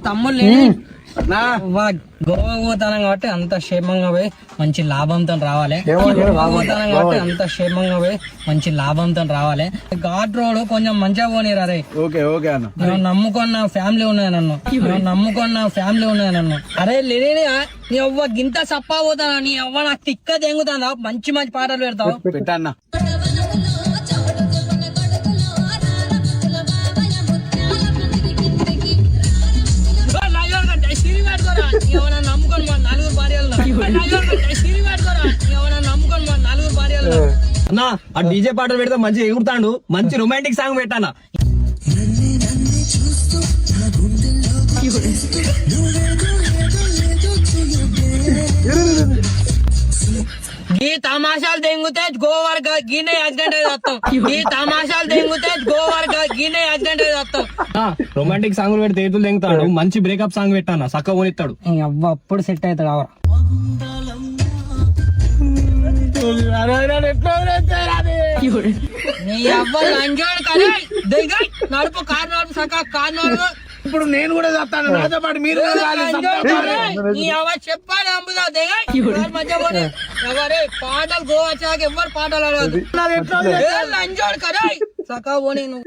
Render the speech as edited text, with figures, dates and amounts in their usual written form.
తమ్ముళ్ళు గోవా పోతాను కాబట్టి అంత క్షేమంగా పోయి మంచి లాభంతో రావాలి. గోవా పోతాను కాబట్టి అంత క్షేమంగా పోయి మంచి లాభంతో రావాలి. ఘాట్ రోడ్ కొంచెం మంచిగా పోనీరా రే. నేను నమ్ముకున్న ఫ్యామిలీ ఉన్నాయి నన్ను అరే లేని నీ అవ్వ గింత సప్పా పోతానా నీ అవ్వ నాకు తిక్క తెంగుతానా మంచి మంచి పాటలు పెడతావు పెట్టన్నా. అన్నా ఆ డీజే పాటలు పెడితే మంచిగా ఎగురుతాడు. మంచి రొమాంటిక్ సాంగ్ పెట్టానా. ఈ తమాషాలు తెంగితే గోవార్ గీనే యాక్సిడెంట్ అయ్యి వస్తాం. ఈ తమాషాలు తెంగితే గోవార్ గీనే యాక్సిడెంట్ అయ్యి వస్తాం. రొమాంటిక్ సాంగ్ పెడితే ఏతులు తెంగుతాడు. మంచి బ్రేకప్ సాంగ్ పెట్టానా చక్క పోనిస్తాడు. అవ్వ అప్పుడు సెట్ అవుతాడు అవరా. నీ అవ్వ లంజోడు కదా నడుపు కారు నడుపు సక్క కారు నడుపు. ఇప్పుడు నేను కూడా చెప్తాను నాతో పాటు మీరు నీ అవ్వ చెప్పాలి అంబుదా మధ్య ఎవరే పాటలు గోవా వచ్చాక ఎవరు పాటలు అడగదు. లంజోడు కదా సక్క పోనీ నువ్వు.